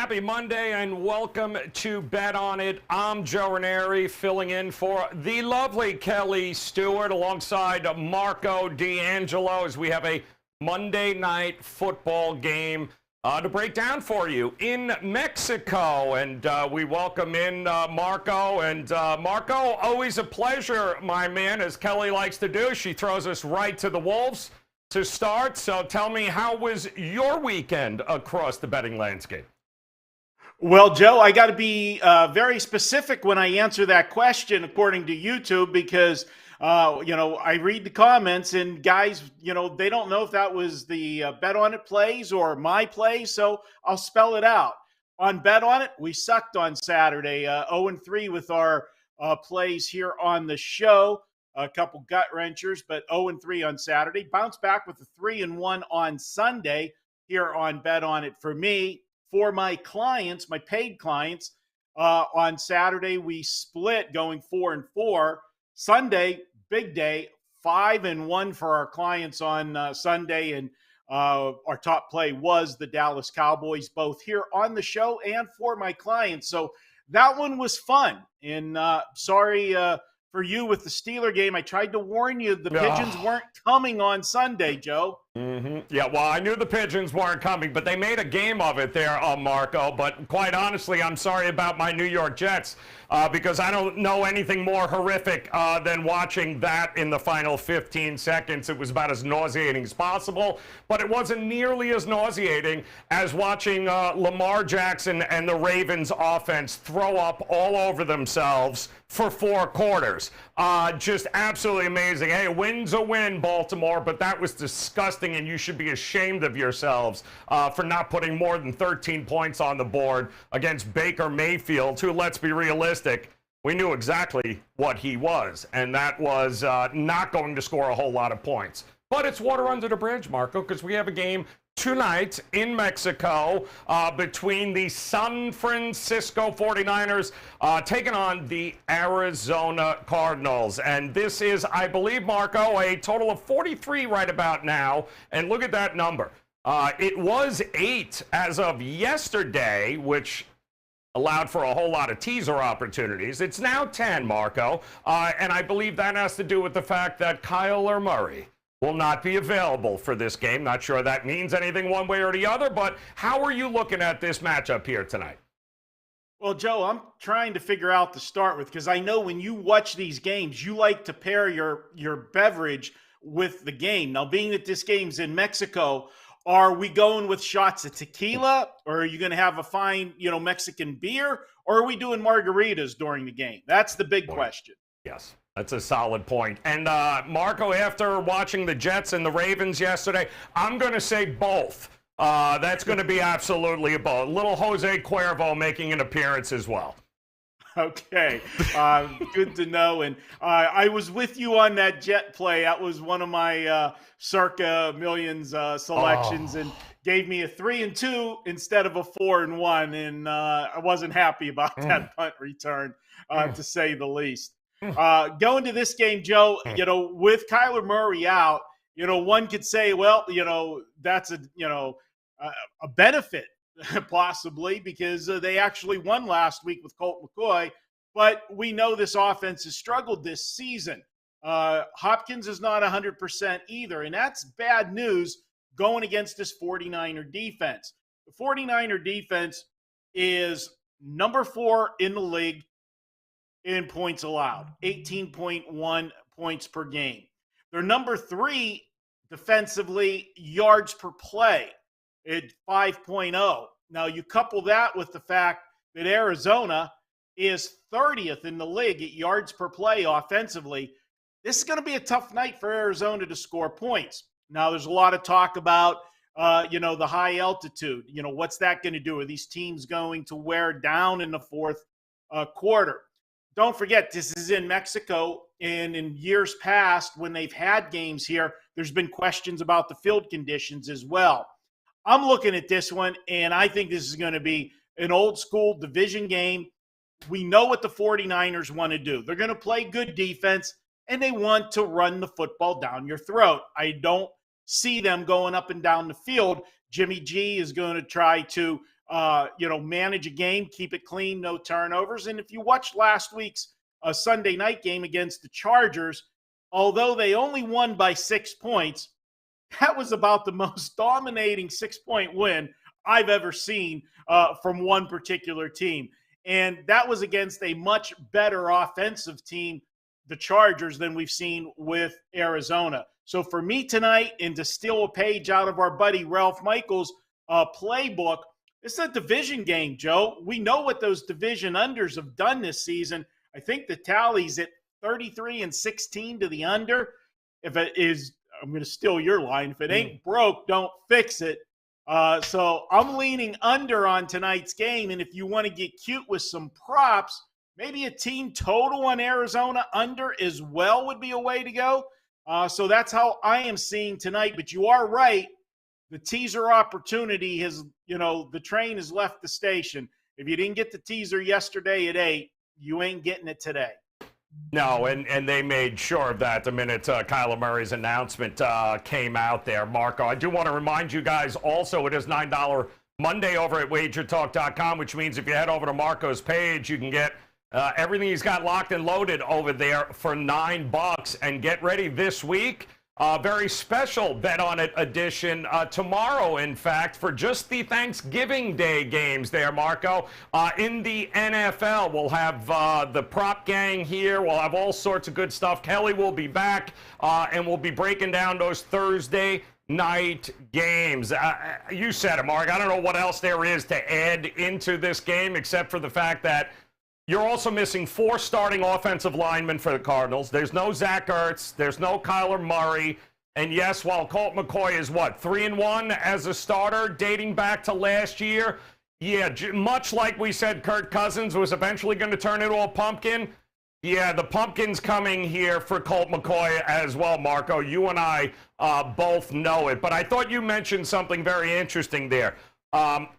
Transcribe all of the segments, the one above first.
Happy Monday and welcome to Bet On It. I'm Joe Raineri filling in for the lovely Kelly Stewart alongside Marco D'Angelo as we have a Monday night football game to break down for you in Mexico. And we welcome in Marco. And Marco, always a pleasure, my man, as Kelly likes to do. She throws us right to the wolves to start. So tell me, how was your weekend across the betting landscape? Well, Joe, I got to be very specific when I answer that question, according to YouTube, because, I read the comments and guys, they don't know if that was the Bet On It plays or my plays. So I'll spell it out. On Bet On It, we sucked on Saturday, 0-3 with our plays here on the show. A couple gut wrenchers, but 0-3 on Saturday. Bounced back with a 3-1 on Sunday here on Bet On It for me. For my clients, my paid clients, on Saturday, we split going 4-4. Sunday, big day, 5-1 for our clients on Sunday. And our top play was the Dallas Cowboys, both here on the show and for my clients. So that one was fun. And sorry for you with the Steeler game. I tried to warn you the Pigeons weren't coming on Sunday, Joe. Yeah, well, I knew the Pigeons weren't coming, but they made a game of it there, Marco. But quite honestly, I'm sorry about my New York Jets because I don't know anything more horrific than watching that in the final 15 seconds. It was about as nauseating as possible, but it wasn't nearly as nauseating as watching Lamar Jackson and the Ravens offense throw up all over themselves for 4 quarters. Just absolutely amazing. Hey, a win's a win, Baltimore, but that was disgusting, and you should be ashamed of yourselves for not putting more than 13 points on the board against Baker Mayfield, who, let's be realistic, we knew exactly what he was, and that was not going to score a whole lot of points. But it's water under the bridge, Marco, because we have a game tonight in Mexico between the San Francisco 49ers taking on the Arizona Cardinals. And this is, I believe, Marco, a total of 43 right about now. And look at that number. It was 8 as of yesterday, which allowed for a whole lot of teaser opportunities. It's now 10, Marco. And I believe that has to do with the fact that Kyler Murray will not be available for this game. Not sure that means anything one way or the other, but how are you looking at this matchup here tonight? Well, Joe, I'm trying to figure out to start with, because I know when you watch these games, you like to pair your beverage with the game. Now, being that this game's in Mexico, are we going with shots of tequila, or are you going to have a fine, Mexican beer, or are we doing margaritas during the game? That's the big question. Yes. That's a solid point. And Marco, after watching the Jets and the Ravens yesterday, I'm going to say both. That's going to be absolutely a both. Little Jose Cuervo making an appearance as well. Okay, good to know. And I was with you on that Jet play. That was one of my circa millions selections, and gave me a 3-2 instead of a 4-1. And I wasn't happy about that punt return, to say the least. Going to this game, Joe, with Kyler Murray out, one could say, well, that's a benefit possibly, because they actually won last week with Colt McCoy, but we know this offense has struggled this season. Hopkins is not 100% either, and that's bad news going against this 49er defense. The 49er defense is number 4 in the league in points allowed, 18.1 points per game. They're number 3 defensively, yards per play at 5.0. Now, you couple that with the fact that Arizona is 30th in the league at yards per play offensively. This is going to be a tough night for Arizona to score points. Now, there's a lot of talk about, the high altitude. What's that going to do? Are these teams going to wear down in the fourth quarter? Don't forget, this is in Mexico, and in years past, when they've had games here, there's been questions about the field conditions as well. I'm looking at this one, and I think this is going to be an old-school division game. We know what the 49ers want to do. They're going to play good defense, and they want to run the football down your throat. I don't see them going up and down the field. Jimmy G is going to try to manage a game, keep it clean, no turnovers. And if you watch last week's Sunday night game against the Chargers, although they only won by 6 points, that was about the most dominating 6-point win I've ever seen from one particular team. And that was against a much better offensive team, the Chargers, than we've seen with Arizona. So for me tonight, and to steal a page out of our buddy Ralph Michaels' playbook, it's a division game, Joe. We know what those division unders have done this season. I think the tally's at 33-16 to the under. If it is, I'm going to steal your line. If it ain't broke, don't fix it. So I'm leaning under on tonight's game. And if you want to get cute with some props, maybe a team total on Arizona under as well would be a way to go. So that's how I am seeing tonight. But you are right. The teaser opportunity has, the train has left the station. If you didn't get the teaser yesterday at 8, you ain't getting it today. No, and they made sure of that the minute Kyler Murray's announcement came out there, Marco. I do want to remind you guys also, it is $9 Monday over at WagerTalk.com, which means if you head over to Marco's page, you can get everything he's got locked and loaded over there for $9. And get ready this week. Very special Bet On It edition tomorrow, in fact, for just the Thanksgiving Day games there, Marco. In the NFL, we'll have the prop gang here. We'll have all sorts of good stuff. Kelly will be back, and we'll be breaking down those Thursday night games. You said it, Mark. I don't know what else there is to add into this game except for the fact that you're also missing 4 starting offensive linemen for the Cardinals. There's no Zach Ertz. There's no Kyler Murray. And yes, while Colt McCoy is 3-1 as a starter dating back to last year, yeah, much like we said Kirk Cousins was eventually going to turn into a pumpkin, yeah, the pumpkin's coming here for Colt McCoy as well, Marco. You and I both know it. But I thought you mentioned something very interesting there.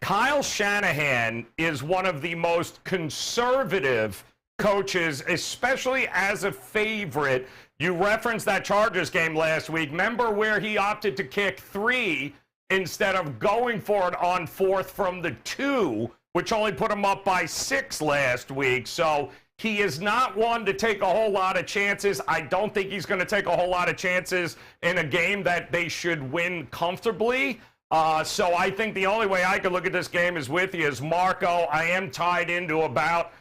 Kyle Shanahan is one of the most conservative coaches, especially as a favorite. You referenced that Chargers game last week. Remember where he opted to kick 3 instead of going for it on 4th from the 2, which only put him up by 6 last week. So he is not one to take a whole lot of chances. I don't think he's going to take a whole lot of chances in a game that they should win comfortably. So I think the only way I could look at this game is with you as Marco. I am tied into about,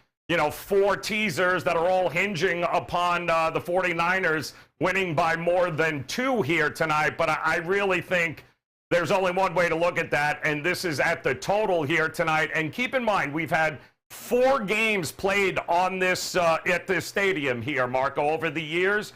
4 teasers that are all hinging upon the 49ers winning by more than 2 here tonight. But I really think there's only one way to look at that, and this is at the total here tonight. And keep in mind, we've had 4 games played on this at this stadium here, Marco, over the years.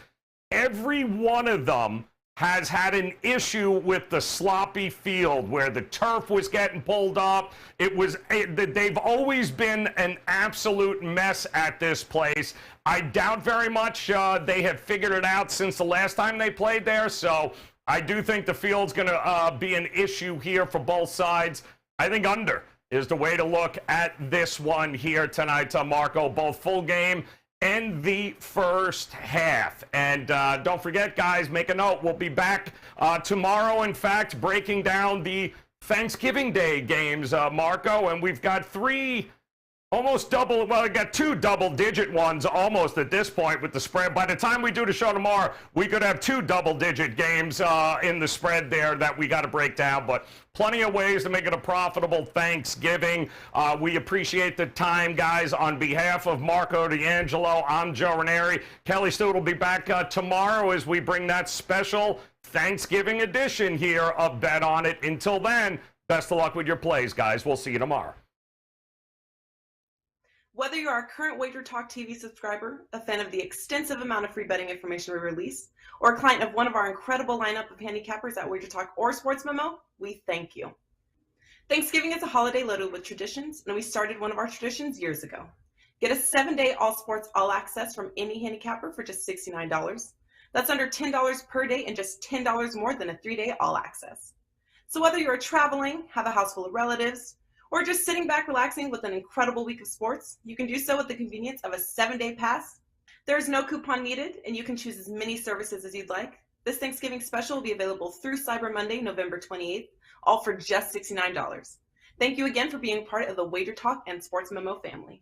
Every one of them has had an issue with the sloppy field where the turf was getting pulled up. They've always been an absolute mess at this place. I doubt very much they have figured it out since the last time they played there. So I do think the field's going to be an issue here for both sides. I think under is the way to look at this one here tonight, Marco, both full game and the first half. And don't forget, guys, make a note. We'll be back tomorrow, in fact, breaking down the Thanksgiving Day games, Marco. And we've got 3 almost double, well, we got 2 double-digit ones almost at this point with the spread. By the time we do the show tomorrow, we could have 2 double-digit games in the spread there that we got to break down. But plenty of ways to make it a profitable Thanksgiving. We appreciate the time, guys. On behalf of Marco D'Angelo, I'm Joe Raineri. Kelly Stewart will be back tomorrow as we bring that special Thanksgiving edition here of Bet On It. Until then, best of luck with your plays, guys. We'll see you tomorrow. Whether you are a current WagerTalk TV subscriber, a fan of the extensive amount of free betting information we release, or a client of one of our incredible lineup of handicappers at WagerTalk or Sports Memo, we thank you. Thanksgiving is a holiday loaded with traditions, and we started one of our traditions years ago. Get a 7-day all sports all access from any handicapper for just $69. That's under $10 per day and just $10 more than a 3-day all access. So whether you're traveling, have a house full of relatives, or just sitting back relaxing with an incredible week of sports, you can do so with the convenience of a 7-day pass. There is no coupon needed, and you can choose as many services as you'd like. This Thanksgiving special will be available through Cyber Monday, November 28th, all for just $69. Thank you again for being part of the Wager Talk and Sports Memo family.